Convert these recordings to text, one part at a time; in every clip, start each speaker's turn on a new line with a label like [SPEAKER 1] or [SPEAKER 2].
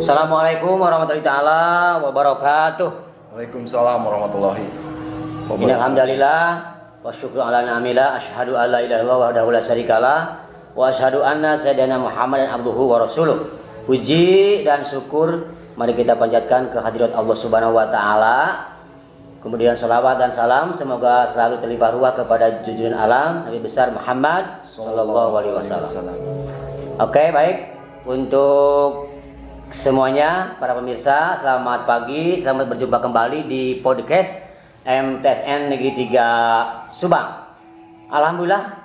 [SPEAKER 1] Assalamualaikum warahmatullahi taala wabarakatuh.
[SPEAKER 2] Waalaikumsalam warahmatullahi wabarakatuh.
[SPEAKER 1] Alhamdulillah wa syukru ala ni'amillah asyhadu an la ilaha illallah wahdahu la syarikalah wa asyhadu anna sayyidina Muhammadan abduhu wa rasuluh. Puji dan syukur mari kita panjatkan ke hadirat Allah Subhanahu wa taala. Kemudian salawat dan salam semoga selalu terlimpah ruah kepada junjungan alam Nabi besar Muhammad sallallahu alaihi wasallam. Oke, baik. Untuk semuanya para pemirsa, selamat pagi, selamat berjumpa kembali di podcast MTSN Negeri 3 Subang. Alhamdulillah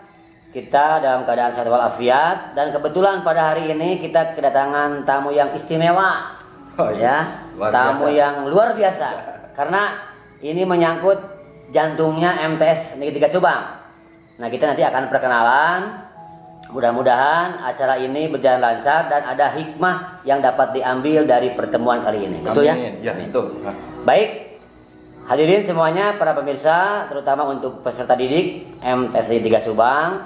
[SPEAKER 1] kita dalam keadaan sehat walafiat dan kebetulan pada hari ini kita kedatangan tamu yang istimewa. Ya, tamu yang luar biasa karena ini menyangkut jantungnya MTS Negeri 3 Subang. Nah, kita nanti akan perkenalan. Mudah-mudahan acara ini berjalan lancar dan ada hikmah yang dapat diambil dari pertemuan kali ini. Betul ya?
[SPEAKER 2] Ya, betul.
[SPEAKER 1] Baik, hadirin semuanya para pemirsa, terutama untuk peserta didik MTS Negeri 3 Subang,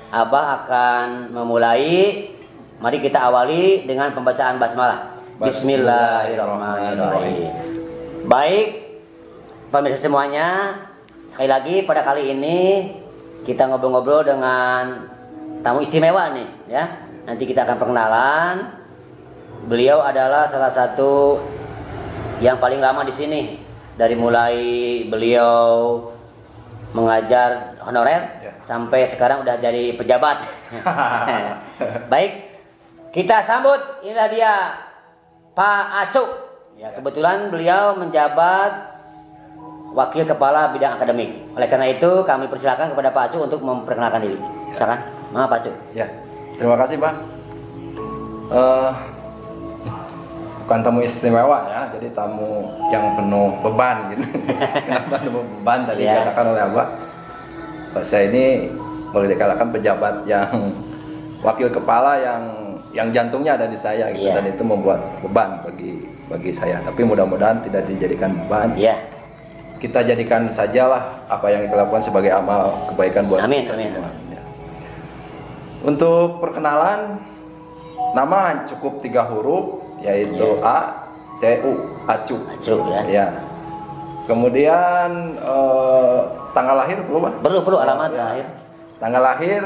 [SPEAKER 1] Abah akan memulai. Mari kita awali dengan pembacaan basmalah. Bismillahirrahmanirrahim. Baik, pemirsa semuanya, sekali lagi pada kali ini kita ngobrol-ngobrol dengan tamu istimewa nih ya. Nanti kita akan perkenalan. Beliau adalah salah satu yang paling lama di sini. Dari mulai beliau mengajar honorer sampai sekarang udah jadi pejabat. Baik, kita sambut, inilah dia Pak Acu. Ya, kebetulan beliau menjabat Wakil Kepala Bidang Akademik. Oleh karena itu kami persilakan kepada Pak Acu untuk memperkenalkan diri. Silakan. Pak Acu.
[SPEAKER 2] Ya, terima kasih Pak. Bukan tamu istimewa ya, jadi tamu yang penuh beban gitu. Kenapa penuh beban tadi dikatakan oleh Abah? Saya ini boleh dikatakan pejabat yang wakil kepala yang jantungnya ada di saya gitu, dan itu membuat beban bagi saya. Tapi mudah-mudahan tidak dijadikan beban. Kita jadikan sajalah apa yang kita lakukan sebagai amal kebaikan buat kita semua. Untuk perkenalan, nama cukup 3 huruf, yaitu A, C, U, Acu.
[SPEAKER 1] Acu ya.
[SPEAKER 2] Ya. Kemudian tanggal lahir perlu Pak?
[SPEAKER 1] Perlu alamat lahir.
[SPEAKER 2] Tanggal lahir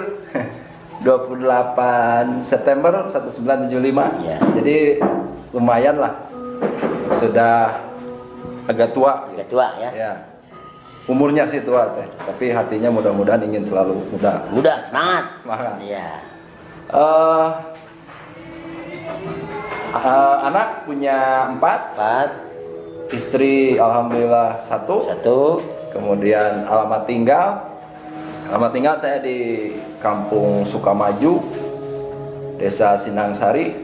[SPEAKER 2] 28 September 1975.
[SPEAKER 1] Ya.
[SPEAKER 2] Jadi lumayan lah, sudah agak tua.
[SPEAKER 1] Agak tua ya.
[SPEAKER 2] Ya. Umurnya sih tua teh, tapi hatinya mudah-mudahan ingin selalu muda.
[SPEAKER 1] Muda, semangat.
[SPEAKER 2] Semangat.
[SPEAKER 1] Iya.
[SPEAKER 2] Anak punya 4. Istri alhamdulillah 1. Kemudian alamat tinggal saya di Kampung Sukamaju, Desa Sinangsari,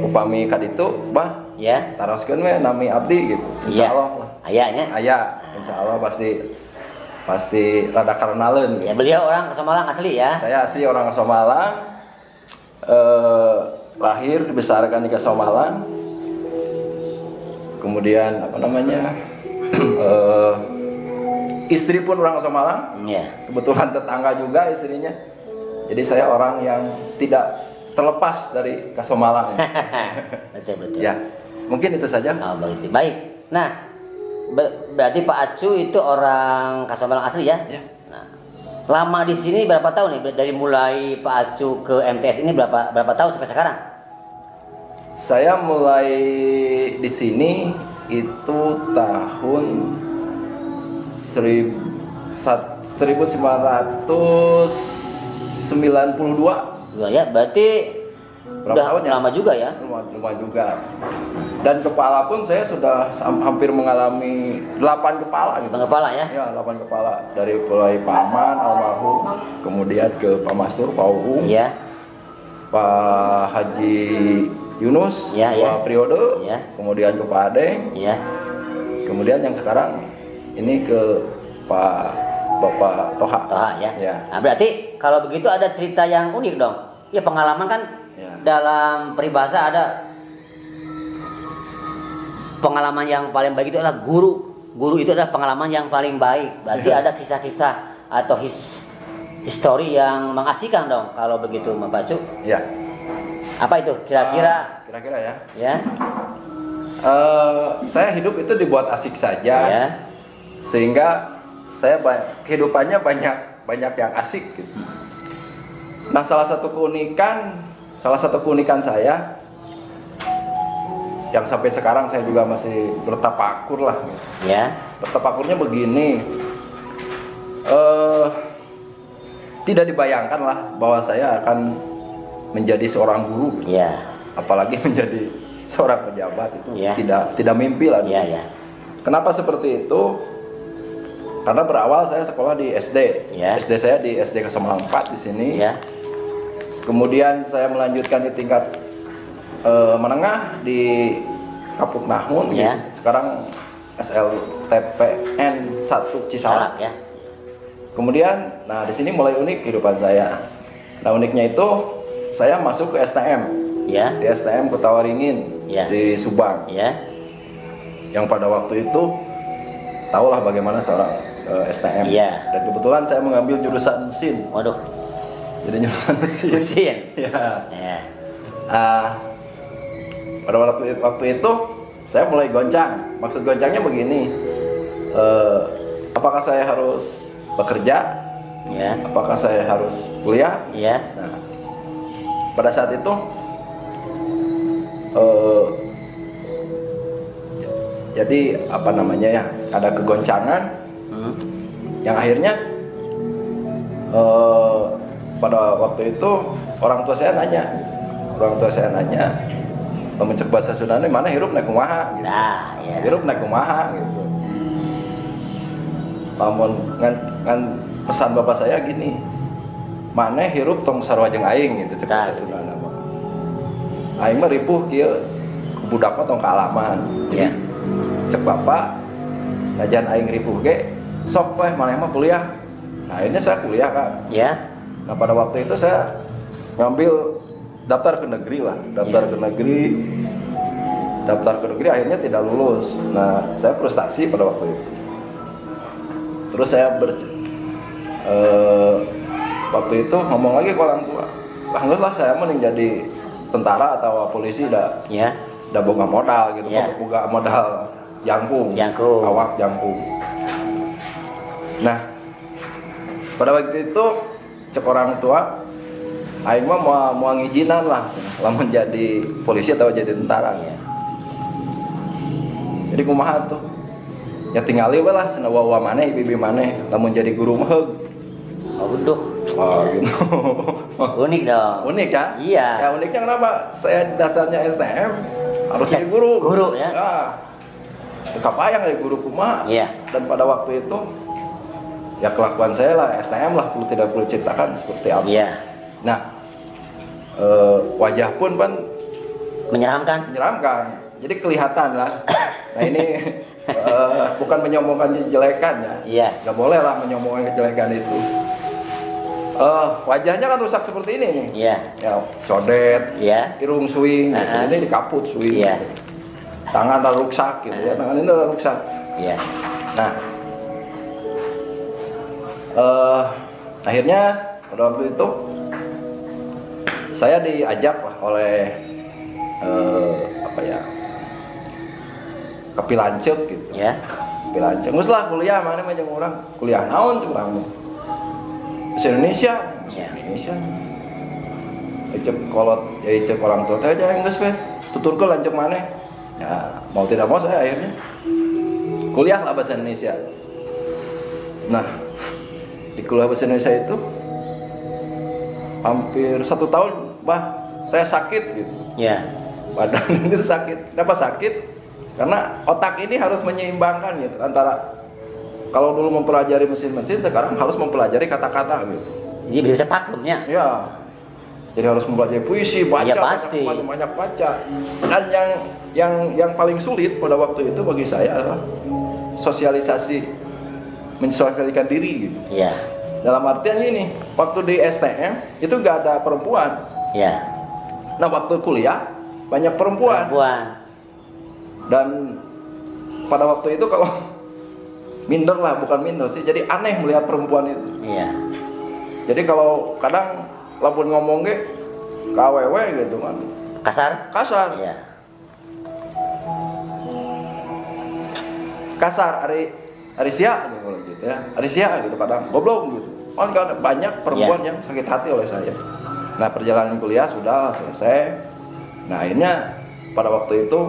[SPEAKER 2] upami kaditu bah
[SPEAKER 1] ya,
[SPEAKER 2] taroskeun we nami abdi gitu. Insyaallah lah. Aya, insyaallah pasti rada karenaleun.
[SPEAKER 1] Ya, beliau orang Somalang asli ya.
[SPEAKER 2] Saya asli orang Somalang. Lahir dibesarkan di Somalang. Kemudian istri pun orang Somalang. Kebetulan tetangga juga istrinya. Jadi saya orang yang tidak terlepas dari Kasomalang.
[SPEAKER 1] Betul.
[SPEAKER 2] Ya, mungkin itu saja.
[SPEAKER 1] Oh, begitu. Baik. Nah, berarti Pak Acu itu orang Kasomalang asli ya?
[SPEAKER 2] Ya.
[SPEAKER 1] Nah, lama di sini berapa tahun nih? Dari mulai Pak Acu ke MTS ini berapa tahun sampai sekarang?
[SPEAKER 2] Saya mulai di sini itu tahun 1992.
[SPEAKER 1] Ya, berarti udah tahun lama juga ya?
[SPEAKER 2] Lama juga. Dan kepala pun saya sudah hampir mengalami 8 kepala gitu.
[SPEAKER 1] 8 kepala ya?
[SPEAKER 2] Ya, 8 kepala. Dari mulai Pak Aman, almarhum, kemudian ke Pak Masur, Pak Uung, Pak Haji Yunus, Pak Priode, kemudian ke Pak Adeng, kemudian yang sekarang ini ke Bapak Toha
[SPEAKER 1] ya? Nah, berarti kalau begitu ada cerita yang unik dong. Ya, pengalaman kan dalam peribahasa ada pengalaman yang paling baik itu adalah guru. Guru itu adalah pengalaman yang paling baik. Berarti ada kisah-kisah atau histori yang mengasihkan dong kalau begitu Pak Acu. Apa itu kira-kira?
[SPEAKER 2] Kira-kira ya.
[SPEAKER 1] Ya.
[SPEAKER 2] Saya hidup itu dibuat asik saja,
[SPEAKER 1] Ya.
[SPEAKER 2] sehingga saya kehidupannya banyak yang asik gitu. Nah, salah satu keunikan saya yang sampai sekarang saya juga masih bertapakur lah gitu.
[SPEAKER 1] Ya.
[SPEAKER 2] Bertapakurnya begini, tidak dibayangkan lah bahwa saya akan menjadi seorang guru gitu.
[SPEAKER 1] Ya.
[SPEAKER 2] Apalagi menjadi seorang pejabat itu
[SPEAKER 1] Ya.
[SPEAKER 2] tidak mimpi lah.
[SPEAKER 1] Ya, ya.
[SPEAKER 2] Kenapa seperti itu? Karena berawal saya sekolah di SD.
[SPEAKER 1] Ya.
[SPEAKER 2] SD saya di SD Kasamalang 4 di sini.
[SPEAKER 1] Ya.
[SPEAKER 2] Kemudian saya melanjutkan di tingkat menengah di Kapuk Nahun.
[SPEAKER 1] Ya.
[SPEAKER 2] Gitu. Sekarang SLTPN 1 Cisalak.
[SPEAKER 1] Ya.
[SPEAKER 2] Kemudian, nah di sini mulai unik kehidupan saya. Nah, uniknya itu saya masuk ke STM.
[SPEAKER 1] Ya.
[SPEAKER 2] Di STM Kota Waringin,
[SPEAKER 1] Ya.
[SPEAKER 2] di Subang.
[SPEAKER 1] Ya.
[SPEAKER 2] Yang pada waktu itu tahulah bagaimana seorang STM.
[SPEAKER 1] Ya.
[SPEAKER 2] Dan kebetulan saya mengambil jurusan mesin.
[SPEAKER 1] Waduh.
[SPEAKER 2] Jadi jurusan mesin.
[SPEAKER 1] Mesin.
[SPEAKER 2] Ya.
[SPEAKER 1] Ya.
[SPEAKER 2] Pada waktu itu saya mulai goncang. Maksud goncangnya begini. Apakah saya harus bekerja?
[SPEAKER 1] Ya.
[SPEAKER 2] Apakah saya harus kuliah?
[SPEAKER 1] Ya.
[SPEAKER 2] Nah, pada saat itu jadi apa namanya ya, ada kegoncangan yang akhirnya pada waktu itu orang tua saya nanya, mencek bahasa Sunda mana hirup naik kumaha gitu.
[SPEAKER 1] Nah, ya.
[SPEAKER 2] Hirup naik kumaha gitu. Namun ngan pesan bapak saya gini, mana hirup tong sarua jeung aing gitu cek bahasa Sunda nama. Aing mah ripuh kieu budak mah tong kaalaman.
[SPEAKER 1] Ya.
[SPEAKER 2] Cek bapak najan aing ripuh ge sok teh maneh mah kuliah. Nah, ini saya kuliah kan.
[SPEAKER 1] Ya.
[SPEAKER 2] Nah, pada waktu itu saya ngambil daftar ke negeri lah, daftar ke negeri akhirnya tidak lulus. Nah, saya frustasi pada waktu itu. Terus saya waktu itu ngomong lagi ke orang tua, enggak lah saya mending jadi tentara atau polisi dah.
[SPEAKER 1] Ya.
[SPEAKER 2] Dah boga modal gitu,
[SPEAKER 1] Ya.
[SPEAKER 2] boga modal jangkung,
[SPEAKER 1] Jangkung.
[SPEAKER 2] awak jangkung. Nah, pada waktu itu cek orang tua, aing mah mau ngijinan lah, lamun jadi polisi atau jadi tentara.
[SPEAKER 1] Ya.
[SPEAKER 2] Jadi kumaha tuh? Ya tinggali we lah, cenah wawa maneh, bibi maneh, lamun jadi guru mah heug.
[SPEAKER 1] Waduh.
[SPEAKER 2] Oh, gitu.
[SPEAKER 1] Unik dong.
[SPEAKER 2] Unik ya?
[SPEAKER 1] Iya.
[SPEAKER 2] Ya uniknya kenapa? Saya dasarnya STM harus jadi guru.
[SPEAKER 1] Guru ya.
[SPEAKER 2] Kapayang jadi guru kumaha.
[SPEAKER 1] Iya.
[SPEAKER 2] Dan pada waktu itu ya kelakuan saya lah STM lah, tidak perlu ceritakan seperti apa.
[SPEAKER 1] Iya.
[SPEAKER 2] Nah, wajah pun
[SPEAKER 1] Menyeramkan.
[SPEAKER 2] jadi kelihatan lah. Nah, ini bukan menyombongkan kejelekan ya.
[SPEAKER 1] Iya.
[SPEAKER 2] Gak boleh lah menyombongkan kejelekan itu. Wajahnya kan rusak seperti ini nih.
[SPEAKER 1] Iya.
[SPEAKER 2] Ya, codet,
[SPEAKER 1] Iya.
[SPEAKER 2] irung swing,
[SPEAKER 1] Uh-huh.
[SPEAKER 2] ini dikaput swing.
[SPEAKER 1] Iya.
[SPEAKER 2] Tangan udah rusak gitu ya, tangan ini udah rusak.
[SPEAKER 1] Iya.
[SPEAKER 2] Nah, akhirnya pada waktu itu saya diajak lah oleh Kepilancek gitu.
[SPEAKER 1] Ya.
[SPEAKER 2] Kepilancek, ngus lah kuliah mana mah jeung urang. Kuliah naon tuh urang? Bahasa Indonesia.
[SPEAKER 1] Ya.
[SPEAKER 2] Indonesia. Cek kolot, ya cek orang tua teh aja geus we. Tuturkeun lanceuk maneh. Ya, mau tidak mau saya akhirnya kuliah lah bahasa Indonesia. Nah, di kuliah bahasa Indonesia itu hampir 1 tahun, saya sakit gitu.
[SPEAKER 1] Ya.
[SPEAKER 2] Badan ini sakit. Kenapa sakit? Karena otak ini harus menyeimbangkan gitu antara kalau dulu mempelajari mesin-mesin, sekarang harus mempelajari kata-kata gitu.
[SPEAKER 1] Jadi bisa pakemnya.
[SPEAKER 2] Ya. Jadi harus mempelajari puisi, baca,
[SPEAKER 1] Ya, pasti.
[SPEAKER 2] banyak baca. Dan yang paling sulit pada waktu itu bagi saya adalah mensosialisasikan diri gitu.
[SPEAKER 1] Ya.
[SPEAKER 2] Dalam artian ini, waktu di STM itu gak ada perempuan.
[SPEAKER 1] Ya.
[SPEAKER 2] Nah, waktu kuliah banyak perempuan. Dan pada waktu itu kalau minder lah, bukan minder sih, jadi aneh melihat perempuan itu.
[SPEAKER 1] Iya.
[SPEAKER 2] Jadi kalau kadang lapun ngomong ge KWW gitu kan. Kasar.
[SPEAKER 1] Iya.
[SPEAKER 2] Kasar ari sia gitu ya. Ari sia gitu kadang goblok gitu. Kan banyak perempuan yang sakit hati oleh saya. Nah, perjalanan kuliah sudah selesai. Nah, akhirnya pada waktu itu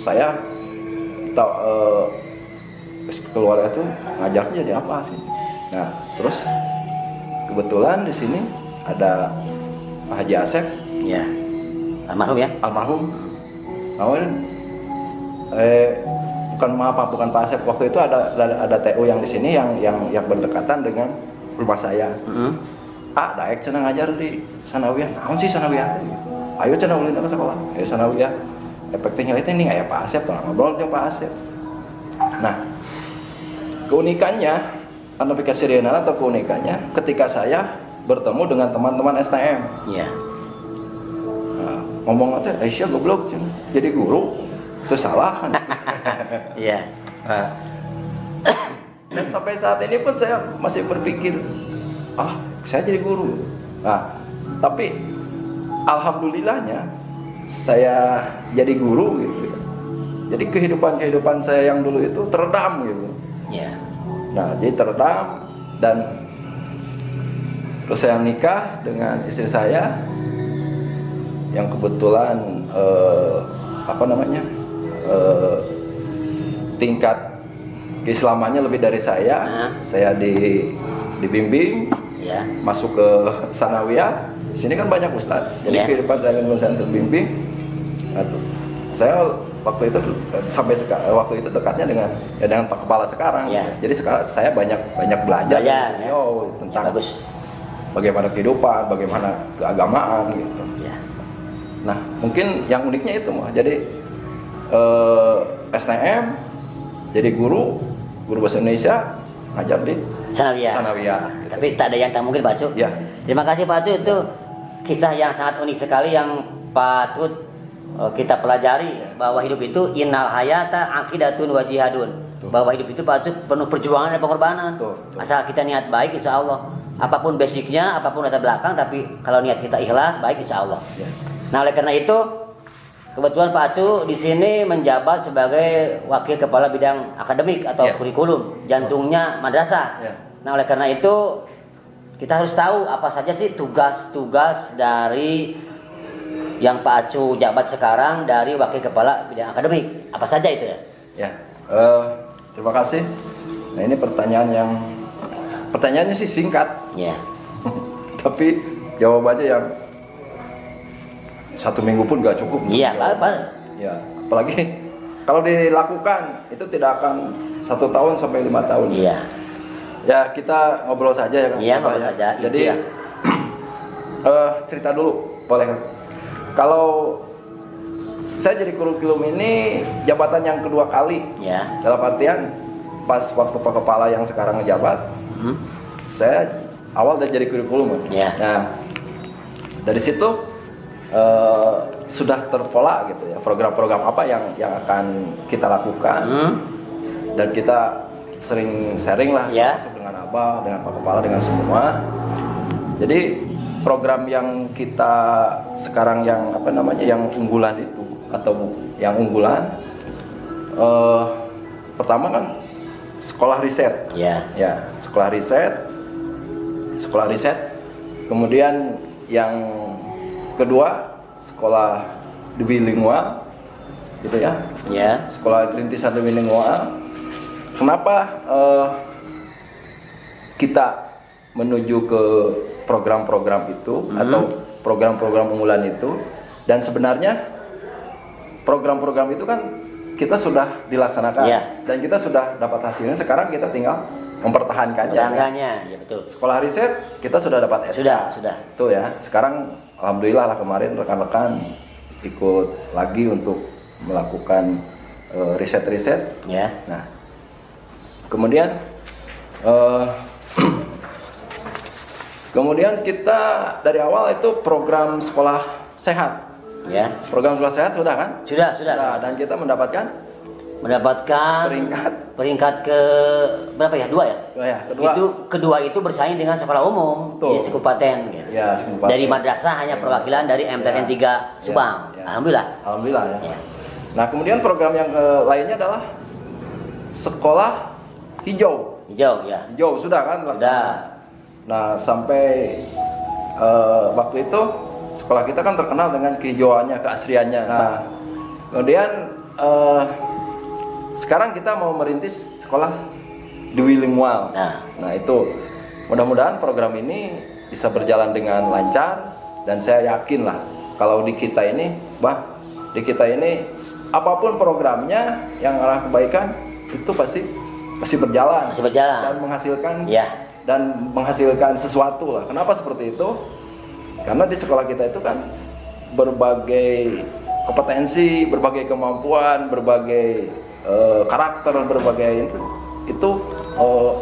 [SPEAKER 2] saya keluar itu ngajarnya jadi apa sih? Nah, terus kebetulan di sini ada Pak Haji Asep.
[SPEAKER 1] Ya. Almarhum ya?
[SPEAKER 2] Almarhum. Namun bukan Pak Asep. Waktu itu ada TU yang di sini yang berdekatan dengan rumah saya. Daek cenah ngajar di Sanawiyah. Naon sih Sanawiyah? Ayo cenah ulin ke sekolah. Ayo Sanawiyah. Efeknya itu nih aya Pak Asep, ngobrol jeung Pak Asep. Nah, keunikannya atau keunikannya ketika saya bertemu dengan teman-teman STM.
[SPEAKER 1] Iya.
[SPEAKER 2] Nah, ngomong teh Aisyah goblok jadi guru itu salah.
[SPEAKER 1] Iya.
[SPEAKER 2] Nah, dan sampai saat ini pun saya masih berpikir saya jadi guru. Nah, tapi alhamdulillahnya saya jadi guru gitu. Jadi kehidupan saya yang dulu itu teredam gitu.
[SPEAKER 1] Iya.
[SPEAKER 2] Nah, jadi teredam dan terus saya nikah dengan istri saya yang kebetulan tingkat keislamannya lebih dari saya. Saya dibimbing masuk ke Sanawiyah. Di sini kan banyak ustadz. Jadi kehidupan saya dengan saya terbimbing. Nah, saya waktu itu dekatnya dengan Pak Kepala sekarang. Jadi sekarang saya banyak belajar tentang bagaimana kehidupan, bagaimana keagamaan gitu. Nah, mungkin yang uniknya itu jadi STM, jadi guru bahasa Indonesia, ngajar di Sanawiyah.
[SPEAKER 1] Gitu. Tapi tak ada yang tak mungkin Pak Cu. Ya. Terima kasih Pak Cu, itu kisah yang sangat unik sekali yang patut kita pelajari, bahwa hidup itu innal hayata aqidatun wa jihadun. Bahwa hidup itu Pak Cu penuh perjuangan dan pengorbanan. Asal kita niat baik, insya Allah. Apapun basicnya, apapun latar belakang, tapi kalau niat kita ikhlas, baik insya Allah. Nah, oleh karena itu kebetulan Pak Cu di sini menjabat sebagai wakil kepala bidang akademik atau kurikulum, jantungnya madrasah. Nah, oleh karena itu kita harus tahu apa saja sih tugas-tugas dari yang Pak Cu jabat sekarang dari wakil kepala bidang akademik. Apa saja itu ya?
[SPEAKER 2] Terima kasih. Nah, ini pertanyaannya sih singkat. Tapi jawabannya yang 1 minggu pun gak cukup.
[SPEAKER 1] Iya, apa?
[SPEAKER 2] Ya, apalagi kalau dilakukan itu tidak akan 1 tahun sampai 5 tahun.
[SPEAKER 1] Iya.
[SPEAKER 2] Ya, kita ngobrol saja ya kan.
[SPEAKER 1] Iya, ngobrol saja.
[SPEAKER 2] Jadi cerita dulu boleh. Kalau saya jadi kurikulum ini jabatan yang kedua kali. Dalam artian pas waktu Pak Kepala yang sekarang ngejabat, saya awal udah jadi kurikulum. Nah, dari situ sudah terpola gitu ya, program-program apa yang akan kita lakukan. Dan kita sering sharing lah, masuk dengan Abah, dengan Pak Kepala, dengan semua. Jadi program yang kita sekarang yang yang unggulan itu atau yang unggulan pertama kan sekolah riset. Sekolah riset. Kemudian yang kedua sekolah bilingual gitu ya. Sekolah rintisan bilingual. Kenapa kita menuju ke program-program itu atau program-program unggulan itu, dan sebenarnya program-program itu kan kita sudah dilaksanakan dan kita sudah dapat hasilnya. Sekarang kita tinggal mempertahankannya.
[SPEAKER 1] Ya betul.
[SPEAKER 2] Sekolah riset kita sudah dapat SK.
[SPEAKER 1] Sudah.
[SPEAKER 2] Betul ya. Sekarang alhamdulillah lah kemarin rekan-rekan ikut lagi untuk melakukan riset-riset. Nah, kemudian kemudian kita dari awal itu program sekolah sehat. Program sekolah sehat sudah kan?
[SPEAKER 1] Sudah.
[SPEAKER 2] Nah, dan kita mendapatkan
[SPEAKER 1] peringkat ke berapa ya? 2 ya?
[SPEAKER 2] Kedua.
[SPEAKER 1] Kedua itu bersaing dengan sekolah umum di kabupaten.
[SPEAKER 2] Ya, kabupaten.
[SPEAKER 1] Dari madrasah hanya perwakilan dari MTSN 3 Subang.
[SPEAKER 2] Ya.
[SPEAKER 1] Alhamdulillah.
[SPEAKER 2] Alhamdulillah ya.
[SPEAKER 1] Ya.
[SPEAKER 2] Nah, kemudian program yang lainnya adalah sekolah hijau.
[SPEAKER 1] Hijau ya.
[SPEAKER 2] Hijau sudah kan?
[SPEAKER 1] Sudah.
[SPEAKER 2] Nah, sampai waktu itu sekolah kita kan terkenal dengan kehijauannya, keasriannya. Nah, kemudian sekarang kita mau merintis sekolah Dwi Lingual. Nah, itu mudah-mudahan program ini bisa berjalan dengan lancar, dan saya yakin lah kalau di kita ini, apapun programnya yang arah kebaikan itu pasti berjalan.
[SPEAKER 1] Masih berjalan.
[SPEAKER 2] Dan menghasilkan
[SPEAKER 1] Ya.
[SPEAKER 2] dan menghasilkan sesuatu lah. Kenapa seperti itu? Karena di sekolah kita itu kan berbagai kompetensi, berbagai kemampuan, berbagai karakter, berbagai itu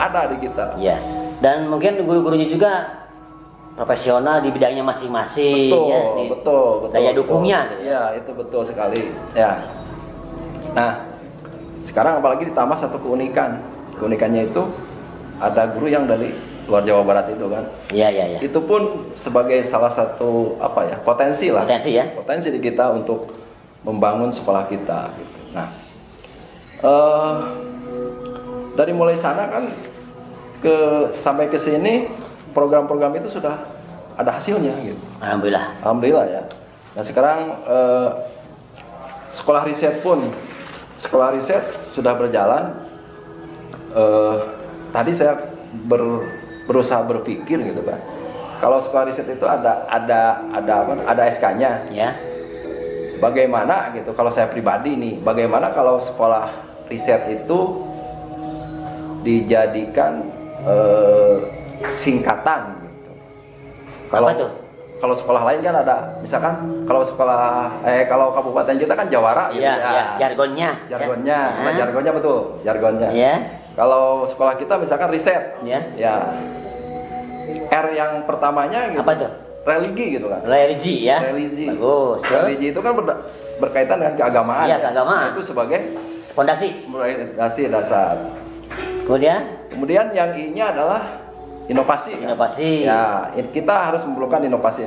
[SPEAKER 2] ada di kita.
[SPEAKER 1] Ya. Dan mungkin guru-gurunya juga profesional di bidangnya masing-masing.
[SPEAKER 2] Betul,
[SPEAKER 1] Ya,
[SPEAKER 2] betul.
[SPEAKER 1] Daya dukungnya. Gitu.
[SPEAKER 2] Ya, itu betul sekali. Ya. Nah, sekarang apalagi ditambah satu keunikan. Keunikannya itu ada guru yang dari luar Jawa Barat itu kan.
[SPEAKER 1] Iya.
[SPEAKER 2] Itu pun sebagai salah satu potensi lah.
[SPEAKER 1] Potensi ya.
[SPEAKER 2] Potensi di kita untuk membangun sekolah kita. Gitu. Nah, dari mulai sana kan sampai ke sini program-program itu sudah ada hasilnya gitu. Alhamdulillah ya. Nah, sekarang sekolah riset sudah berjalan. Tadi saya berusaha berpikir gitu kan. Kalau sekolah riset itu ada SK-nya.
[SPEAKER 1] Ya.
[SPEAKER 2] Bagaimana gitu kalau saya pribadi nih, bagaimana kalau sekolah riset itu dijadikan singkatan gitu.
[SPEAKER 1] Apa tuh?
[SPEAKER 2] Kalau sekolah lain kan ada, misalkan kalau kabupaten kita kan Jawara gitu
[SPEAKER 1] ya.
[SPEAKER 2] ya.
[SPEAKER 1] Jargonnya.
[SPEAKER 2] Nah, jargonnya betul, jargonnya.
[SPEAKER 1] Ya.
[SPEAKER 2] Kalau sekolah kita misalkan riset.
[SPEAKER 1] Ya.
[SPEAKER 2] R yang pertamanya gitu.
[SPEAKER 1] Apa tuh?
[SPEAKER 2] Religi gitu kan.
[SPEAKER 1] Religi ya.
[SPEAKER 2] Religi.
[SPEAKER 1] Bagus.
[SPEAKER 2] Religi itu kan berkaitan dengan keagamaan.
[SPEAKER 1] Iya, keagamaan.
[SPEAKER 2] Itu sebagai
[SPEAKER 1] fondasi
[SPEAKER 2] dasar. Kemudian yang I-nya adalah inovasi.
[SPEAKER 1] Inovasi.
[SPEAKER 2] Ya, kita harus memerlukan inovasi.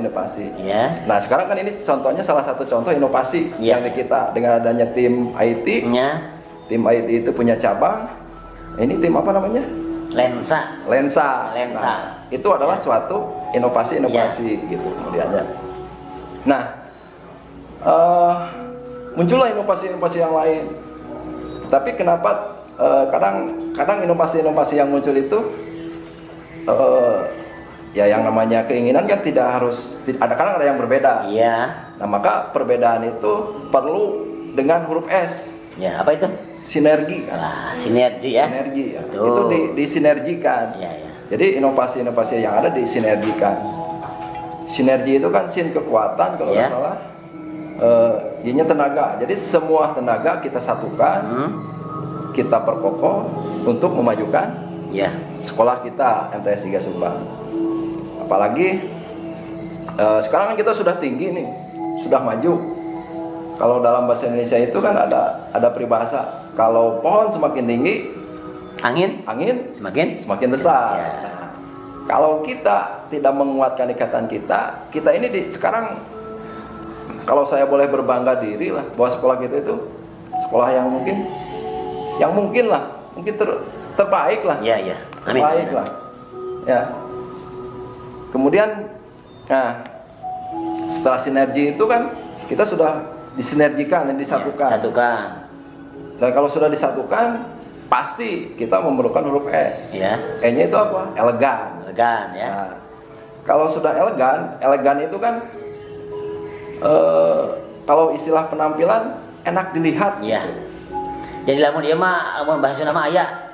[SPEAKER 1] Ya.
[SPEAKER 2] Nah, sekarang kan ini contohnya salah satu contoh inovasi yang di kita dengan adanya tim IT.
[SPEAKER 1] Ya.
[SPEAKER 2] Tim IT itu punya cabang. Ini tim apa namanya?
[SPEAKER 1] Lensa.
[SPEAKER 2] Nah, itu adalah suatu inovasi gitu kemudiannya. Nah, muncullah inovasi-inovasi yang lain. Tapi kenapa kadang inovasi-inovasi yang muncul itu yang namanya keinginan kan tidak harus kadang ada yang berbeda.
[SPEAKER 1] Iya.
[SPEAKER 2] Nah, maka perbedaan itu perlu dengan huruf S.
[SPEAKER 1] Ya, apa itu?
[SPEAKER 2] Sinergi kan?
[SPEAKER 1] Sinergi ya.
[SPEAKER 2] Sinergi ya. Itu disinergikan.
[SPEAKER 1] Iya.
[SPEAKER 2] Jadi inovasi-inovasi yang ada disinergikan. Sinergi itu kan sin kekuatan kalau nggak salah. Y-nya tenaga. Jadi semua tenaga kita satukan, kita perkokoh untuk memajukan sekolah kita MTS 3 Subang. Apalagi sekarang kan kita sudah tinggi nih, sudah maju. Kalau dalam bahasa Indonesia itu kan ada peribahasa, kalau pohon semakin tinggi, angin semakin besar.
[SPEAKER 1] Ya.
[SPEAKER 2] Nah, kalau kita tidak menguatkan ikatan kita ini sekarang, kalau saya boleh berbangga diri lah bahwa sekolah kita itu sekolah yang mungkin terbaik lah.
[SPEAKER 1] Iya. Amin.
[SPEAKER 2] Terbaik lah. Ya. Kemudian, setelah sinergi itu kan kita sudah disinergikan dan disatukan. Dan kalau sudah disatukan, pasti kita memerlukan huruf E.
[SPEAKER 1] Ya.
[SPEAKER 2] E-nya itu apa? Elegan.
[SPEAKER 1] Ya.
[SPEAKER 2] Nah, kalau sudah elegan itu kan kalau istilah penampilan enak dilihat.
[SPEAKER 1] Iya. Jadi lamun dia mah bahasa nama aya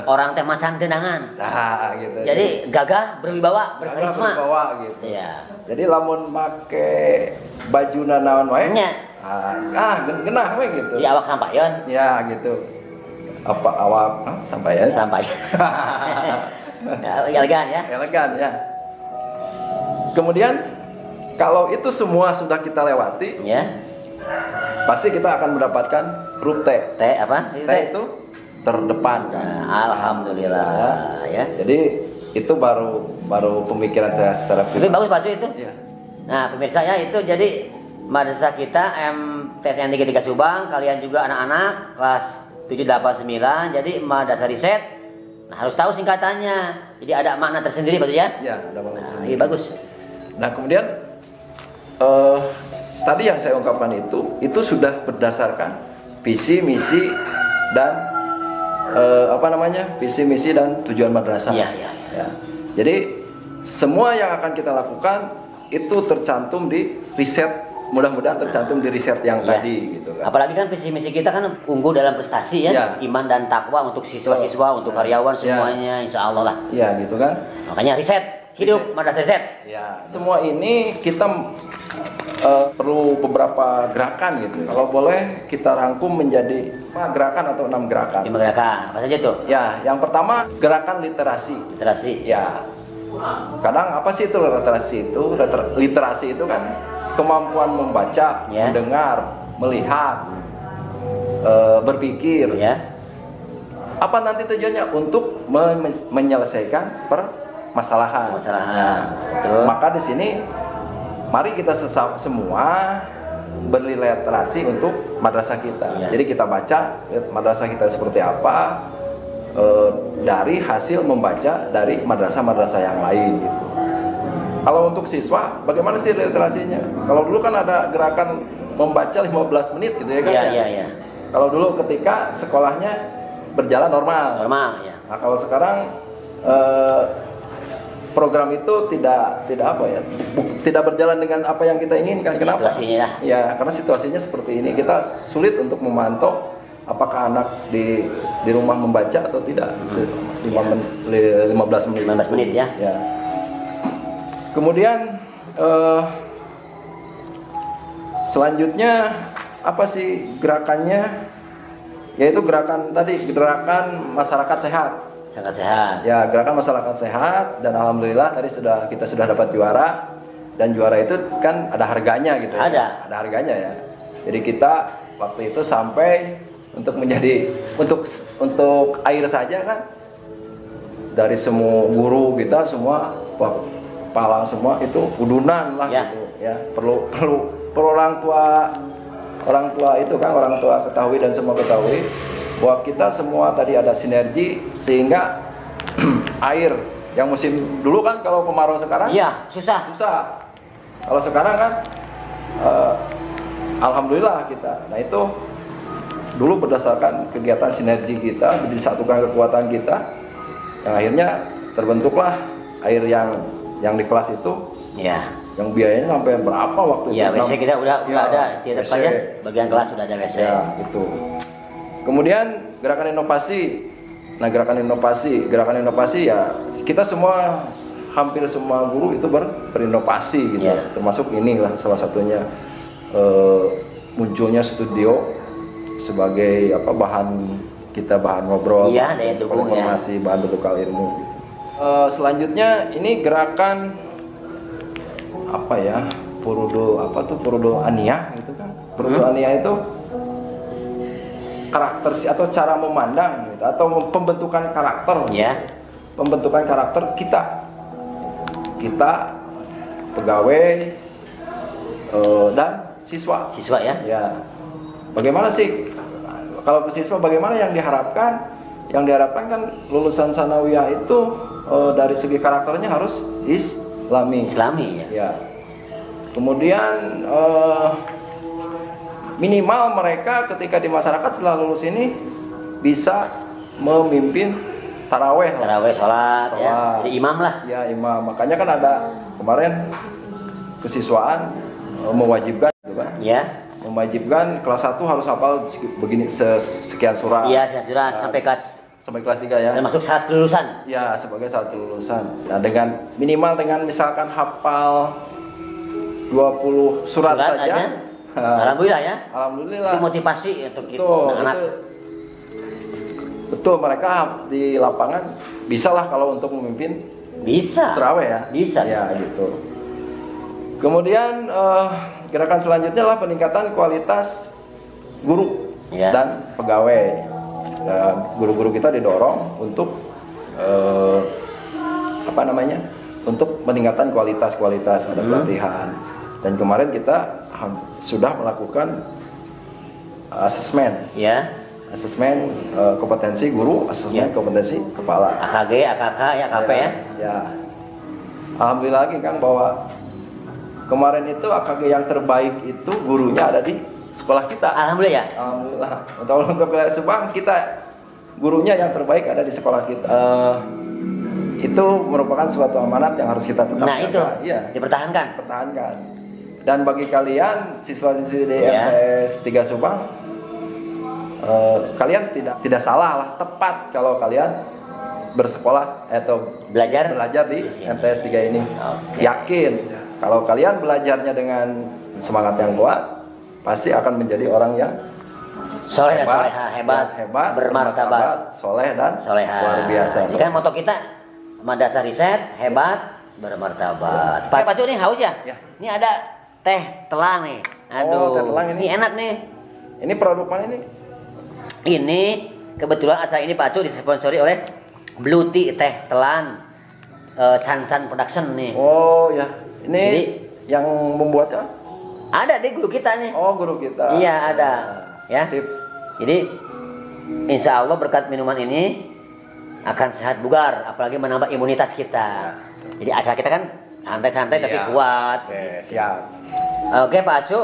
[SPEAKER 1] orang teh macan tendangan.
[SPEAKER 2] Nah, gitu.
[SPEAKER 1] Jadi gagah, berwibawa, berkarisma.
[SPEAKER 2] Gitu.
[SPEAKER 1] Iya.
[SPEAKER 2] Jadi lamun make baju naon wae. Genah we gitu.
[SPEAKER 1] Di awak sampayan.
[SPEAKER 2] Ya, gitu. Apa awak sampayan?
[SPEAKER 1] Elegan ya.
[SPEAKER 2] Elegan ya. Kemudian kalau itu semua sudah kita lewati, pasti kita akan mendapatkan huruf T.
[SPEAKER 1] T apa?
[SPEAKER 2] T itu terdepan kan.
[SPEAKER 1] Alhamdulillah ya.
[SPEAKER 2] Jadi itu baru pemikiran saya secara
[SPEAKER 1] Itu bagus Pak Su itu.
[SPEAKER 2] Iya.
[SPEAKER 1] Nah pemirsa ya, itu jadi madrasah kita MTSN 33 Subang, kalian juga anak-anak kelas 7, 8, 9, jadi madrasah riset. Nah, harus tahu singkatannya, jadi ada makna tersendiri Pak Su ya.
[SPEAKER 2] Iya, ada banget.
[SPEAKER 1] Nah, iya bagus.
[SPEAKER 2] Nah kemudian tadi yang saya ungkapkan itu sudah berdasarkan visi misi dan visi misi dan tujuan madrasah.
[SPEAKER 1] Iya.
[SPEAKER 2] Ya. Jadi semua yang akan kita lakukan itu tercantum di riset, mudah-mudahan tercantum di riset yang tadi gitu kan.
[SPEAKER 1] Apalagi kan visi misi kita kan unggul dalam prestasi ya,
[SPEAKER 2] Ya.
[SPEAKER 1] iman dan takwa untuk siswa-siswa, untuk karyawan semuanya, insya Allah lah.
[SPEAKER 2] Iya gitu kan.
[SPEAKER 1] Makanya riset, hidup madrasah riset.
[SPEAKER 2] Ya, semua ini kita perlu beberapa gerakan gitu. Kalau boleh kita rangkum menjadi 5 gerakan atau 6 gerakan.
[SPEAKER 1] 5 gerakan, apa saja tuh?
[SPEAKER 2] Ya, yang pertama gerakan literasi.
[SPEAKER 1] Literasi.
[SPEAKER 2] Ya, kadang apa sih itu literasi itu? Literasi itu kan kemampuan membaca,
[SPEAKER 1] Ya.
[SPEAKER 2] mendengar, melihat, berpikir.
[SPEAKER 1] Ya.
[SPEAKER 2] Apa nanti tujuannya? Untuk menyelesaikan permasalahan.
[SPEAKER 1] Betul.
[SPEAKER 2] Maka di sini mari kita semua berliterasi untuk madrasah kita.
[SPEAKER 1] Ya.
[SPEAKER 2] Jadi kita baca madrasah kita seperti apa dari hasil membaca dari madrasah-madrasah yang lain gitu. Kalau untuk siswa, bagaimana sih literasinya? Kalau dulu kan ada gerakan membaca 15 menit gitu ya kan?
[SPEAKER 1] Iya.
[SPEAKER 2] Kalau dulu ketika sekolahnya berjalan normal.
[SPEAKER 1] Normal ya.
[SPEAKER 2] Nah, kalau sekarang program itu tidak berjalan dengan apa yang kita inginkan. Kenapa?
[SPEAKER 1] Situasinya lah.
[SPEAKER 2] Ya, karena situasinya seperti ini. Kita sulit untuk memantau apakah anak di rumah membaca atau tidak. 15 menit.
[SPEAKER 1] 15 menit ya.
[SPEAKER 2] Ya. Kemudian selanjutnya apa sih gerakannya? Yaitu gerakan masyarakat sehat.
[SPEAKER 1] Sangat sehat.
[SPEAKER 2] Ya, gerakan masyarakat sehat, dan alhamdulillah tadi kita sudah dapat juara, dan juara itu kan ada harganya gitu ya. Ada harganya ya. Jadi kita waktu itu sampai untuk air saja kan, dari semua guru kita semua palang semua itu udunan lah
[SPEAKER 1] Ya.
[SPEAKER 2] gitu ya. Perlu orang tua itu kan, orang tua ketahui dan semua ketahui bahwa kita semua tadi ada sinergi sehingga air yang musim dulu kan, kalau kemarau sekarang
[SPEAKER 1] susah.
[SPEAKER 2] Kalau sekarang kan alhamdulillah kita. Nah itu dulu berdasarkan kegiatan sinergi kita, disatukan kekuatan kita, yang akhirnya terbentuklah air yang di kelas itu.
[SPEAKER 1] Ya.
[SPEAKER 2] Yang biayanya sampai berapa waktu itu?
[SPEAKER 1] Ya, WC kita udah ada di depan ya. Bagian kelas sudah ada WC.
[SPEAKER 2] Ya, itu. Kemudian gerakan inovasi. Nah, gerakan inovasi ya kita semua, hampir semua guru itu berinovasi gitu.
[SPEAKER 1] Ya.
[SPEAKER 2] Termasuk inilah salah satunya munculnya studio sebagai bahan ngobrol.
[SPEAKER 1] Iya, daya dukung ya.
[SPEAKER 2] Informasi, bahan berbekal ilmu. Selanjutnya ini gerakan Purudo Aniyah gitu kan. Purudo Aniyah itu karakter atau cara memandang gitu, atau pembentukan karakter.
[SPEAKER 1] Ya.
[SPEAKER 2] Pembentukan karakter kita pegawai dan siswa.
[SPEAKER 1] Siswa ya.
[SPEAKER 2] Ya. Bagaimana sih kalau siswa, bagaimana yang diharapkan? Yang diharapkan kan lulusan sanawiyah itu dari segi karakternya harus Islami
[SPEAKER 1] ya.
[SPEAKER 2] Ya. Kemudian minimal mereka ketika di masyarakat setelah lulus ini bisa memimpin taraweh
[SPEAKER 1] sholat ya. Jadi imam lah.
[SPEAKER 2] Ya, imam. Makanya kan ada kemarin kesiswaan mewajibkan gitu kan.
[SPEAKER 1] Ya.
[SPEAKER 2] Mewajibkan kelas 1 harus hafal begini sekian surat.
[SPEAKER 1] Iya, sekian surat sampai kelas
[SPEAKER 2] 3 ya.
[SPEAKER 1] termasuk syarat kelulusan.
[SPEAKER 2] Ya, sebagai syarat kelulusan. Nah, dengan minimal dengan misalkan hafal 20 surat saja.
[SPEAKER 1] Alhamdulillah ya.
[SPEAKER 2] Alhamdulillah.
[SPEAKER 1] Itu motivasi untuk kita anak-anak.
[SPEAKER 2] Betul, mereka di lapangan bisalah kalau untuk memimpin tarawih ya.
[SPEAKER 1] Bisa.
[SPEAKER 2] Ya, gitu. Kemudian gerakan selanjutnya adalah peningkatan kualitas guru dan pegawai. Guru-guru kita didorong untuk apa namanya, untuk meningkatkan kualitas ada pelatihan. Dan kemarin kita sudah melakukan asesmen.
[SPEAKER 1] Ya.
[SPEAKER 2] Asesmen kompetensi guru, asesmen kompetensi kepala.
[SPEAKER 1] AKG, AKK, ya KP ya.
[SPEAKER 2] Ya. Alhamdulillah lagi Kang bahwa kemarin itu AKG yang terbaik itu gurunya ada di sekolah kita.
[SPEAKER 1] Alhamdulillah ya.
[SPEAKER 2] Alhamdulillah. Untuk wilayah Subang kita gurunya yang terbaik ada di sekolah kita. Itu merupakan suatu amanat yang harus kita tetap
[SPEAKER 1] Nah itu
[SPEAKER 2] ya,
[SPEAKER 1] dipertahankan.
[SPEAKER 2] pertahankan. Dan bagi kalian siswa-siswi di MTS 3 Subang, kalian tidak salah lah, tepat kalau kalian bersekolah atau belajar di MTS 3 ini.
[SPEAKER 1] Okay.
[SPEAKER 2] Yakin kalau kalian belajarnya dengan semangat yang kuat, pasti akan menjadi orang yang
[SPEAKER 1] soleh dan soleha, hebat, bermartabat,
[SPEAKER 2] soleh dan
[SPEAKER 1] soleha.
[SPEAKER 2] luar biasa.
[SPEAKER 1] Jadi kan moto kita madrasah riset, hebat, bermartabat. Pak Pacu nih haus ya?
[SPEAKER 2] Ya.
[SPEAKER 1] Ini ada teh telang nih. Aduh,
[SPEAKER 2] teh telang ini
[SPEAKER 1] enak nih.
[SPEAKER 2] Ini produk mana ini?
[SPEAKER 1] Ini kebetulan acara ini Pak Cu disponsori oleh Blue Tea Teh Telan Chan Production nih.
[SPEAKER 2] Oh ya, ini
[SPEAKER 1] jadi,
[SPEAKER 2] yang membuatnya?
[SPEAKER 1] Ada deh guru kita nih.
[SPEAKER 2] Oh guru kita.
[SPEAKER 1] Iya ada. Ya.
[SPEAKER 2] Sip.
[SPEAKER 1] Jadi insya Allah berkat minuman ini akan sehat bugar, apalagi menambah imunitas kita. Jadi acara kita kan santai-santai tapi kuat.
[SPEAKER 2] Oke, siap.
[SPEAKER 1] Oke Pak Acu,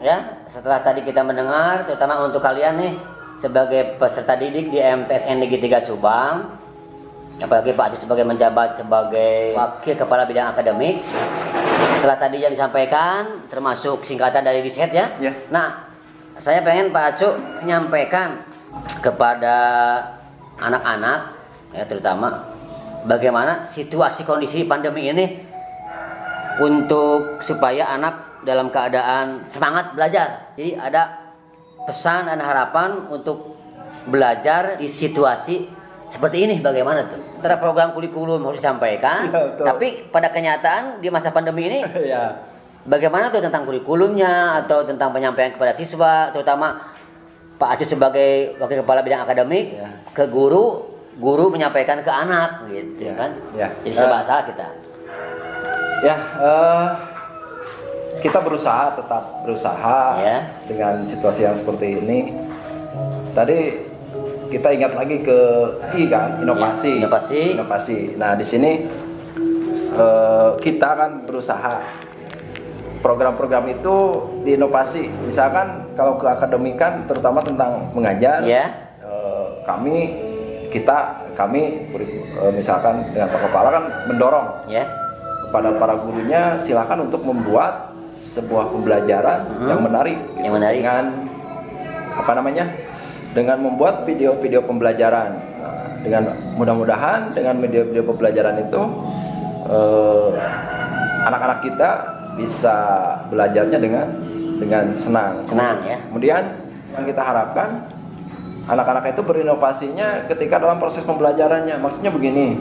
[SPEAKER 1] ya setelah tadi kita mendengar, terutama untuk kalian nih sebagai peserta didik di MTS Negeri 3 Subang, apalagi Pak Acu sebagai menjabat sebagai wakil kepala bidang akademik. Setelah tadi yang disampaikan, termasuk singkatan dari riset ya. Nah, saya pengen Pak Acu menyampaikan kepada anak-anak, ya terutama bagaimana situasi kondisi pandemi ini untuk supaya anak dalam keadaan semangat belajar. Jadi ada pesan dan harapan untuk belajar di situasi seperti ini bagaimana tuh? Antara program kurikulum harus disampaikan, tapi pada kenyataan di masa pandemi ini bagaimana tuh tentang kurikulumnya atau tentang penyampaian kepada siswa, terutama Pak Acu sebagai wakil kepala bidang akademik ke guru menyampaikan ke anak gitu kan. Jadi serba salah kita.
[SPEAKER 2] Kita tetap berusaha dengan situasi yang seperti ini. Tadi kita ingat lagi ke inovasi. Nah di sini kita kan berusaha program-program itu diinovasi. Misalkan kalau ke akademikan, terutama tentang mengajar, kami misalkan dengan Pak Kepala kan mendorong kepada para gurunya, silakan untuk membuat sebuah pembelajaran yang menarik, dengan membuat video-video pembelajaran. Dengan mudah-mudahan dengan video-video pembelajaran itu anak-anak kita bisa belajarnya dengan senang. Kemudian yang kita harapkan anak-anak itu berinovasinya ketika dalam proses pembelajarannya. Maksudnya begini,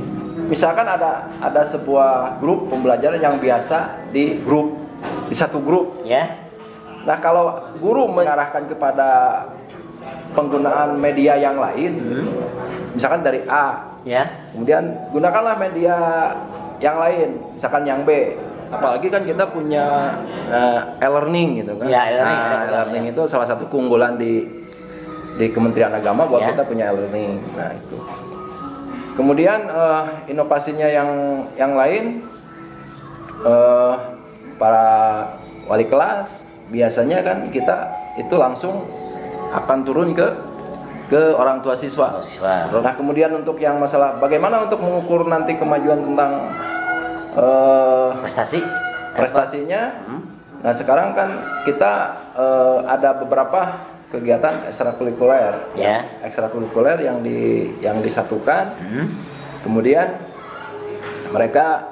[SPEAKER 2] misalkan ada sebuah grup pembelajaran yang biasa di satu grup. Nah kalau guru mengarahkan kepada penggunaan media yang lain, misalkan dari A, kemudian gunakanlah media yang lain, misalkan yang B. Apalagi kan kita punya e-learning gitu kan. E-learning itu salah satu keunggulan di Kementerian Agama bahwa kita punya e-learning. Nah itu. Kemudian inovasinya yang lain, para wali kelas biasanya kan kita itu langsung akan turun ke orang tua siswa. Nah kemudian untuk yang masalah bagaimana untuk mengukur nanti kemajuan tentang prestasinya. Nah sekarang kan kita ada beberapa kegiatan ekstrakurikuler, ekstrakurikuler yang disatukan. Kemudian mereka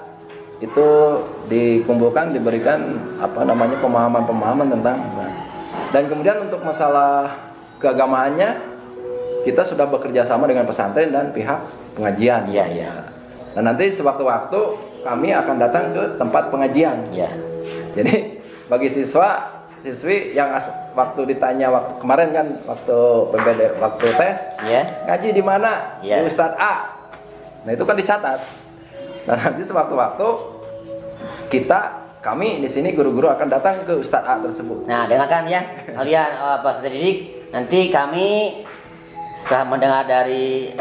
[SPEAKER 2] itu dikumpulkan, diberikan pemahaman tentang. Dan kemudian untuk masalah keagamaannya, kita sudah bekerja sama dengan pesantren dan pihak pengajian. Nah nanti sewaktu-waktu kami akan datang ke tempat pengajian. Jadi bagi siswi yang waktu ditanya kemarin kan waktu tes, ngaji di mana? Di Ustadz A. Nah itu kan dicatat. Nah, nanti sewaktu-waktu kami di sini guru-guru akan datang ke Ustadz A tersebut.
[SPEAKER 1] Nah, dengarkan ya kalian peserta didik, nanti kami setelah mendengar dari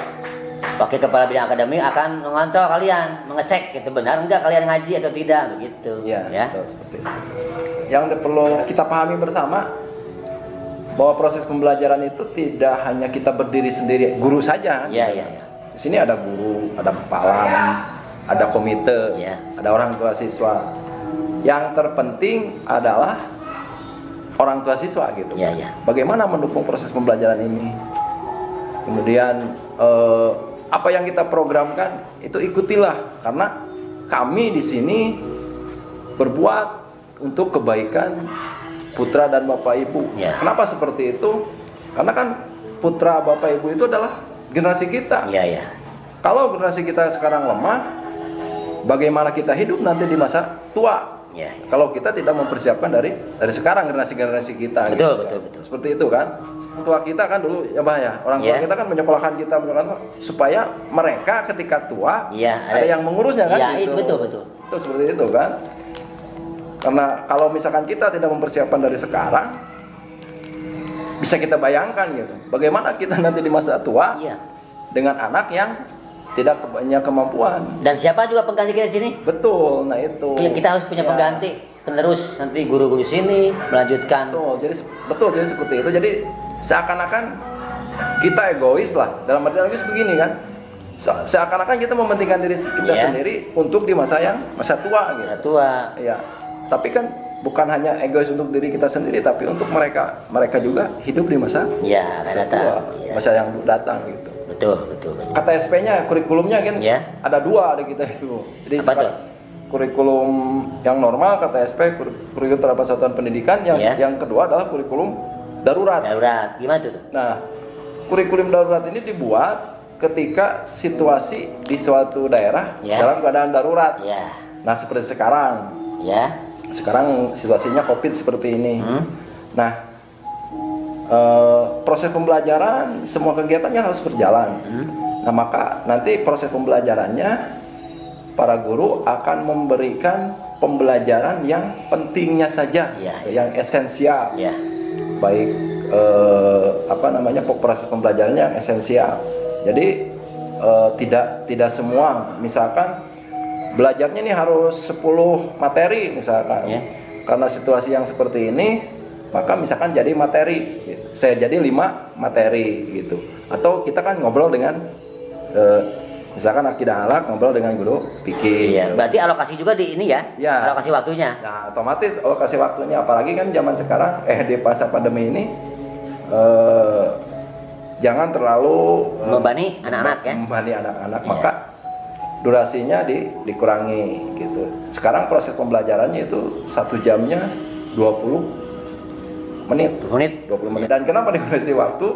[SPEAKER 1] Wakil Kepala Bidang Akademik akan mengontrol kalian, mengecek gitu benar enggak kalian ngaji atau tidak begitu.
[SPEAKER 2] Ya,
[SPEAKER 1] Ya.
[SPEAKER 2] betul, seperti itu. Yang perlu kita pahami bersama bahwa proses pembelajaran itu tidak hanya kita berdiri sendiri, guru saja.
[SPEAKER 1] Iya, iya, iya.
[SPEAKER 2] Di sini ada guru, ada kepala, ada komite,
[SPEAKER 1] Ya.
[SPEAKER 2] ada orang tua siswa. Yang terpenting adalah orang tua siswa gitu.
[SPEAKER 1] Ya, ya.
[SPEAKER 2] Bagaimana mendukung proses pembelajaran ini? Kemudian apa yang kita programkan itu ikutilah, karena kami di sini berbuat untuk kebaikan putra dan bapak ibu.
[SPEAKER 1] Ya.
[SPEAKER 2] Kenapa seperti itu? Karena kan putra bapak ibu itu adalah generasi kita.
[SPEAKER 1] Iya, iya.
[SPEAKER 2] Kalau generasi kita sekarang lemah, bagaimana kita hidup nanti di masa tua?
[SPEAKER 1] Ya, ya.
[SPEAKER 2] Kalau kita tidak mempersiapkan dari sekarang generasi kita.
[SPEAKER 1] Betul,
[SPEAKER 2] gitu,
[SPEAKER 1] betul,
[SPEAKER 2] kan.
[SPEAKER 1] betul.
[SPEAKER 2] Seperti itu kan. Orang tua kita kan dulu ya Bah ya. Orang tua
[SPEAKER 1] Ya.
[SPEAKER 2] kita kan menyekolahkan kita supaya mereka ketika tua
[SPEAKER 1] Ya,
[SPEAKER 2] ada yang mengurusnya kan.
[SPEAKER 1] Ya,
[SPEAKER 2] gitu.
[SPEAKER 1] itu betul, betul.
[SPEAKER 2] Itu seperti itu kan. Karena kalau misalkan kita tidak mempersiapkan dari sekarang, bisa kita bayangkan gitu. Bagaimana kita nanti di masa tua
[SPEAKER 1] Iya.
[SPEAKER 2] dengan anak yang tidak punya kemampuan.
[SPEAKER 1] Dan siapa juga pengganti kita di sini?
[SPEAKER 2] Betul, nah itu.
[SPEAKER 1] Kita harus punya
[SPEAKER 2] Ya.
[SPEAKER 1] pengganti penerus, nanti guru-guru sini melanjutkan.
[SPEAKER 2] Betul, jadi seperti itu. Jadi seakan-akan kita egois lah. Dalam arti egois begini kan. Seakan-akan kita mementingkan diri kita
[SPEAKER 1] Iya.
[SPEAKER 2] sendiri untuk di masa tua gitu.
[SPEAKER 1] Masa tua.
[SPEAKER 2] Iya. Tapi kan bukan hanya egois untuk diri kita sendiri, tapi untuk mereka juga hidup di masa
[SPEAKER 1] Ya, akan datang.
[SPEAKER 2] tua,
[SPEAKER 1] Ya.
[SPEAKER 2] masa yang datang gitu.
[SPEAKER 1] Betul, betul, betul.
[SPEAKER 2] Kata SP-nya, kurikulumnya kan
[SPEAKER 1] Ya.
[SPEAKER 2] ada dua ada kita itu. Jadi
[SPEAKER 1] Apa tuh?
[SPEAKER 2] kurikulum yang normal kata SP, kurikulum terhadap satuan pendidikan,
[SPEAKER 1] Ya.
[SPEAKER 2] yang kedua adalah kurikulum darurat.
[SPEAKER 1] Darurat, gimana tuh?
[SPEAKER 2] Nah, kurikulum darurat ini dibuat ketika situasi di suatu daerah
[SPEAKER 1] Ya.
[SPEAKER 2] dalam keadaan darurat.
[SPEAKER 1] Ya,
[SPEAKER 2] Nah, seperti sekarang.
[SPEAKER 1] ya,
[SPEAKER 2] Sekarang situasinya COVID seperti ini. Nah, proses pembelajaran semua kegiatannya harus berjalan. Nah, maka nanti proses pembelajarannya para guru akan memberikan pembelajaran yang pentingnya saja,
[SPEAKER 1] Ya.
[SPEAKER 2] yang esensial.
[SPEAKER 1] ya,
[SPEAKER 2] Baik proses pembelajarannya yang esensial. Jadi tidak semua, misalkan belajarnya ini harus 10 materi misalkan.
[SPEAKER 1] Ya.
[SPEAKER 2] Karena situasi yang seperti ini, maka misalkan jadi materi. Saya jadi 5 materi gitu. Atau kita kan ngobrol dengan misalkan akidah akhlak ngobrol dengan guru fikih.
[SPEAKER 1] iya. Berarti alokasi juga di ini ya?
[SPEAKER 2] Ya.
[SPEAKER 1] Alokasi waktunya.
[SPEAKER 2] Nah, otomatis alokasi waktunya, apalagi kan zaman sekarang di masa pandemi ini jangan terlalu
[SPEAKER 1] Membebani anak-anak ya?
[SPEAKER 2] membebani anak-anak,
[SPEAKER 1] Iya.
[SPEAKER 2] maka durasinya dikurangi gitu. Sekarang proses pembelajarannya itu 1 jamnya 20 menit.
[SPEAKER 1] 20 menit.
[SPEAKER 2] 20 menit. Dan kenapa dikurasi waktu?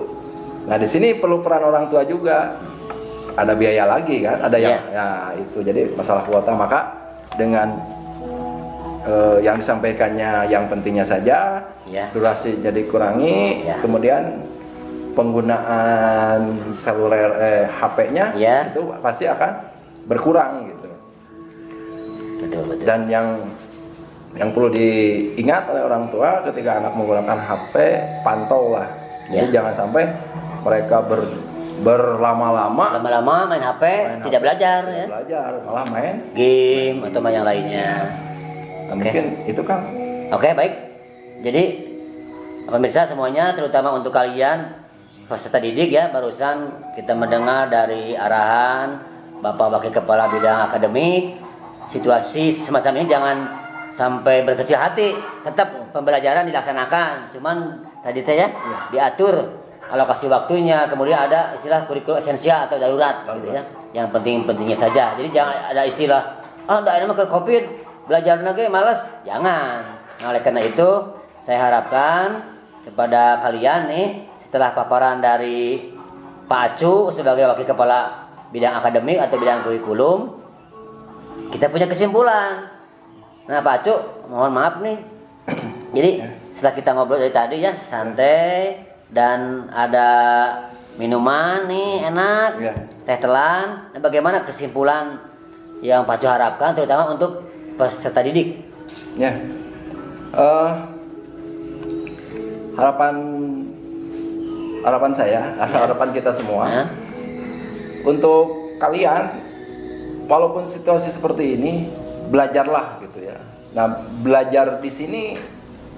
[SPEAKER 2] Nah, di sini perlu peran orang tua juga. Ada biaya lagi kan, ada yang ya itu jadi masalah kuota. Maka dengan yang disampaikannya yang pentingnya saja,
[SPEAKER 1] Ya.
[SPEAKER 2] durasi jadi kurangi,
[SPEAKER 1] Ya.
[SPEAKER 2] kemudian penggunaan seluler HP-nya
[SPEAKER 1] Ya.
[SPEAKER 2] itu pasti akan berkurang gitu.
[SPEAKER 1] Betul, betul.
[SPEAKER 2] Dan yang perlu diingat oleh orang tua ketika anak menggunakan HP, pantau lah. Jadi
[SPEAKER 1] Ya.
[SPEAKER 2] jangan sampai mereka berlama-lama
[SPEAKER 1] Lama-lama main HP, tidak belajar
[SPEAKER 2] tidak
[SPEAKER 1] ya.
[SPEAKER 2] belajar, malah main.
[SPEAKER 1] Game atau main yang lainnya.
[SPEAKER 2] Nah,
[SPEAKER 1] Oke.
[SPEAKER 2] mungkin itu kan.
[SPEAKER 1] Oke, baik. Jadi pemirsa semuanya, terutama untuk kalian peserta didik ya, barusan kita mendengar dari arahan Bapak Wakil Kepala Bidang Akademik, situasi semacam ini jangan sampai berkecil hati, tetap pembelajaran dilaksanakan. Cuman tadi teh ya diatur alokasi waktunya, kemudian ada istilah kurikulum esensial atau darurat, gitu ya. Yang penting-pentingnya saja. Jadi jangan ada istilah enggak enak ke Covid, belajar lagi malas, jangan. Nah, oleh karena itu saya harapkan kepada kalian nih setelah paparan dari Pak Acu sebagai Wakil Kepala Bidang Akademik atau Bidang Kurikulum, kita punya kesimpulan. Nah, Pak Acu, mohon maaf nih. Jadi setelah kita ngobrol dari tadi ya santai dan ada minuman nih enak,
[SPEAKER 2] Ya.
[SPEAKER 1] teh telan. Nah, bagaimana kesimpulan yang Pak Cu harapkan terutama untuk peserta didik?
[SPEAKER 2] Ya, harapan saya, harapan kita semua, untuk kalian, walaupun situasi seperti ini, belajarlah gitu ya. Nah, belajar di sini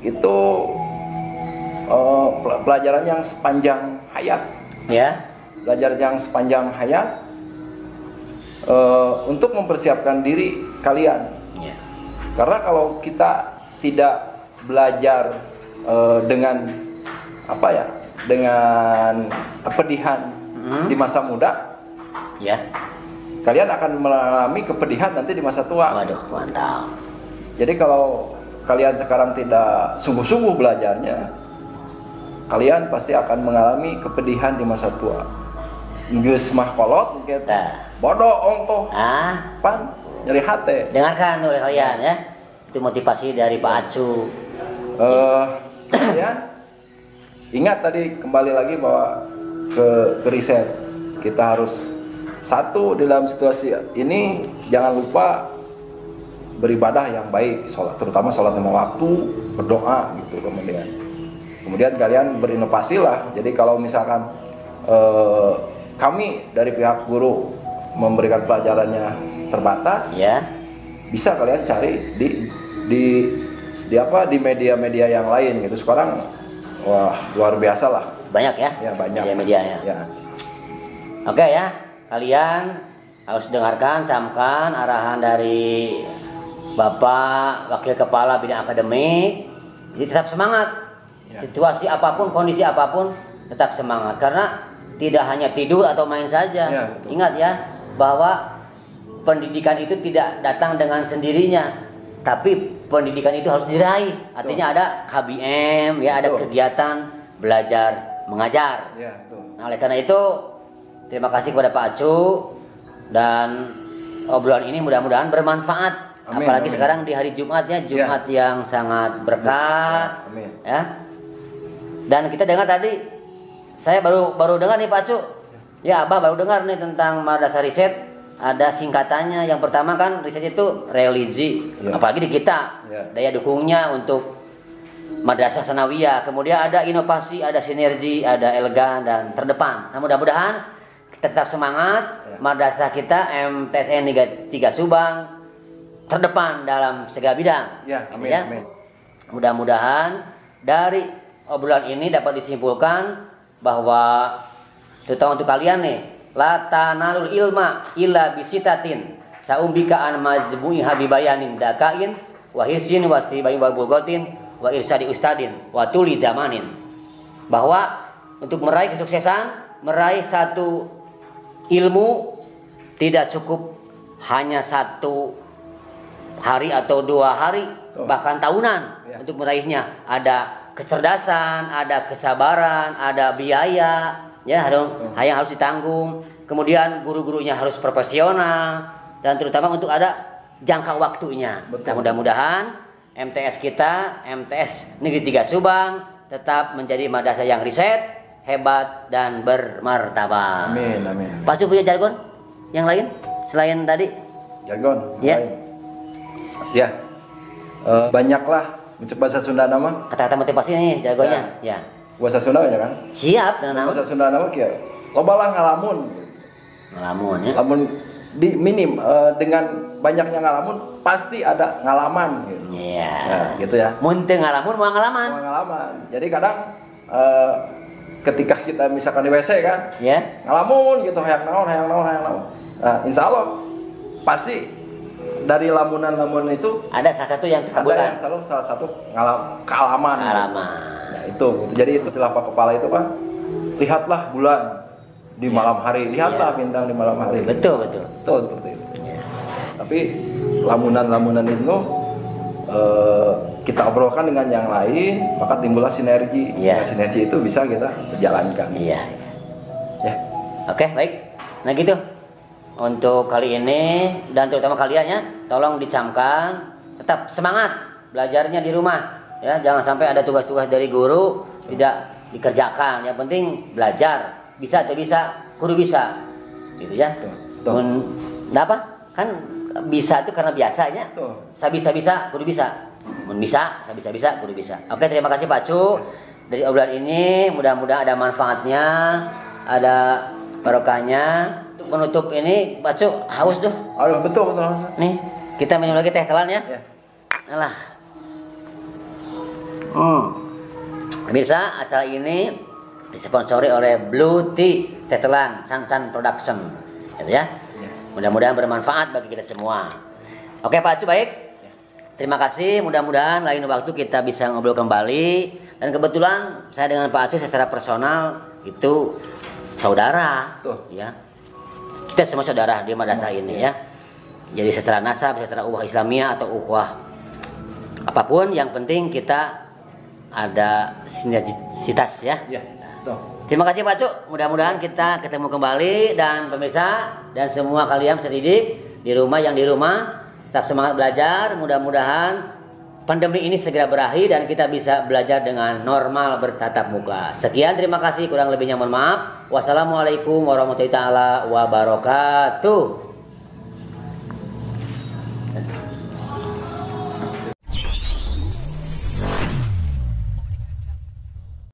[SPEAKER 2] itu pelajaran yang sepanjang hayat.
[SPEAKER 1] Ya.
[SPEAKER 2] Belajar yang sepanjang hayat untuk mempersiapkan diri kalian.
[SPEAKER 1] Ya.
[SPEAKER 2] Karena kalau kita tidak belajar dengan apa ya, dengan kepedihan di masa muda,
[SPEAKER 1] Ya.
[SPEAKER 2] kalian akan mengalami kepedihan nanti di masa tua.
[SPEAKER 1] Waduh, mantap.
[SPEAKER 2] Jadi kalau kalian sekarang tidak sungguh-sungguh belajarnya, kalian pasti akan mengalami kepedihan di masa tua. Geus mah kolot gitu. Bodoh ongkoh. Pan nyeri hati.
[SPEAKER 1] Dengarkan oleh kalian ya. Itu motivasi dari Pak Acu.
[SPEAKER 2] Kemudian ingat tadi kembali lagi bahwa ke riset kita harus satu dalam situasi ini, jangan lupa beribadah yang baik, terutama sholat lima waktu, berdoa gitu. Kemudian kalian berinovasi lah. Jadi kalau misalkan kami dari pihak guru memberikan pelajarannya terbatas,
[SPEAKER 1] ya, bisa
[SPEAKER 2] kalian cari di media-media yang lain gitu. Sekarang wah luar biasa lah.
[SPEAKER 1] Banyak ya?
[SPEAKER 2] Ya banyak.
[SPEAKER 1] Media-medianya.
[SPEAKER 2] Ya.
[SPEAKER 1] Oke ya, kalian harus dengarkan, camkan arahan dari Bapak Wakil Kepala Bidang Akademik. Jadi tetap semangat. Ya. Situasi apapun, kondisi apapun, tetap semangat. Karena tidak hanya tidur atau main saja.
[SPEAKER 2] Ya,
[SPEAKER 1] ingat ya, bahwa pendidikan itu tidak datang dengan sendirinya, tapi pendidikan itu harus diraih. Artinya ada KBM, ya, ada kegiatan belajar mengajar.
[SPEAKER 2] Ya,
[SPEAKER 1] nah, oleh karena itu, terima kasih kepada Pak Acu, dan obrolan ini mudah-mudahan bermanfaat. Amin, apalagi amin. Sekarang di hari Jumat ya, Jumat yang sangat berkah.
[SPEAKER 2] Amin.
[SPEAKER 1] Ya. Dan kita dengar tadi, saya baru dengar nih Pak Acu. Ya, Abah baru dengar nih tentang madrasah riset. Ada singkatannya. Yang pertama kan riset itu religi. Ya. Apalagi di kita. Ya. Daya dukungnya untuk madrasah sanawiyah. Kemudian ada inovasi, ada sinergi, ada elegan dan terdepan. Nah, mudah-mudahan kita tetap semangat. Ya. Madrasah kita MTSN 3 Subang terdepan dalam segala bidang.
[SPEAKER 2] Ya, amin,
[SPEAKER 1] ya.
[SPEAKER 2] Amin.
[SPEAKER 1] Mudah-mudahan dari obrolan ini dapat disimpulkan bahwa terutama untuk kalian nih, la tanalul ilma illa bisitatin saumbika an majmu'i habibayanin dakain wa hirsin wa istibayin wa bulgotin wa irsadi ustadin wa tuli zamanin. Bahwa untuk meraih kesuksesan, meraih satu ilmu tidak cukup hanya 1 hari atau 2 hari, bahkan tahunan untuk meraihnya. Ada kecerdasan, ada kesabaran, ada biaya, ya, yang harus ditanggung. Kemudian guru-gurunya harus profesional, dan terutama untuk ada jangka waktunya. Nah, mudah-mudahan MTS kita, MTS Negeri 3 Subang, tetap menjadi madrasah yang riset, hebat dan bermartabat.
[SPEAKER 2] Amin, amin.
[SPEAKER 1] Pak Cu punya jargon yang lain selain tadi?
[SPEAKER 2] Jargon?
[SPEAKER 1] Ya.
[SPEAKER 2] Lain. Ya. Banyaklah mencoba bahasa Sunda nama.
[SPEAKER 1] Kata-kata motivasi nih jargonnya. Ya.
[SPEAKER 2] Bahasa Sunda ya kan?
[SPEAKER 1] Siap dengan nama.
[SPEAKER 2] Bahasa Sunda nama kieu. Lobalah ngalamun.
[SPEAKER 1] Ngalamun ya.
[SPEAKER 2] Lamun di minim dengan banyaknya ngalamun pasti ada ngalaman gitu.
[SPEAKER 1] Iya.
[SPEAKER 2] Nah, gitu ya.
[SPEAKER 1] Mun teu ngalamun moal ngalaman.
[SPEAKER 2] Moal ngalaman. Jadi kadang ketika kita misalkan di WC kan,
[SPEAKER 1] ya.
[SPEAKER 2] Ngalamun gitu, hayang naon. Nah, insya Allah pasti dari lamunan-lamunan itu
[SPEAKER 1] ada salah satu yang terkabulkan.
[SPEAKER 2] Ada yang selalu salah satu kealaman. Nah, itu. Jadi itu istilah Pak Kepala itu kan, lihatlah bulan di malam hari, lihatlah bintang di malam hari.
[SPEAKER 1] Betul.
[SPEAKER 2] Betul seperti itu. Tapi lamunan-lamunan itu kita obrolkan dengan yang lain, maka timbullah sinergi. Nah, sinergi itu bisa kita jalankan.
[SPEAKER 1] Iya.
[SPEAKER 2] Ya.
[SPEAKER 1] Oke, baik. Nah gitu. Untuk kali ini dan terutama kalian ya, tolong dicamkan, tetap semangat belajarnya di rumah ya. Jangan sampai ada tugas-tugas dari guru tidak dikerjakan. Yang penting belajar, bisa atau bisa, kudu bisa. Gitu ya. Apa? Kan bisa itu karena biasanya.
[SPEAKER 2] Tuh.
[SPEAKER 1] Sabisa-bisa kudu bisa. Mun bisa, sabisa-bisa kudu bisa. Oke, terima kasih Pak Cu. Dari obrolan ini mudah-mudahan ada manfaatnya, ada barokahnya. Untuk menutup ini Pak Cu haus tuh.
[SPEAKER 2] Aduh, betul.
[SPEAKER 1] Nih, kita minum lagi teh telan ya.
[SPEAKER 2] Ya.
[SPEAKER 1] Alah. Pemirsa, acara ini disponsori oleh Blue Tea Tetelan Sansan Production. Gitu ya. Mudah-mudahan bermanfaat bagi kita semua. Oke Pak Cu, baik. Terima kasih. Mudah-mudahan lain waktu kita bisa ngobrol kembali. Dan kebetulan saya dengan Pak Cu secara personal itu saudara.
[SPEAKER 2] Tuh.
[SPEAKER 1] Ya. Kita semua saudara di madrasah ini ya. Jadi secara nasab, secara ukhuwah Islamiyah atau ukhuwah apapun, yang penting kita ada sinergitas ya.
[SPEAKER 2] Ya. Tuh.
[SPEAKER 1] Terima kasih Pak Cu. Mudah-mudahan kita ketemu kembali, dan pemirsa dan semua kalian peserta didik di rumah yang di rumah tetap semangat belajar. Mudah-mudahan pandemi ini segera berakhir dan kita bisa belajar dengan normal bertatap muka. Sekian, terima kasih. Kurang lebihnya mohon maaf. Wassalamualaikum warahmatullahi wabarakatuh.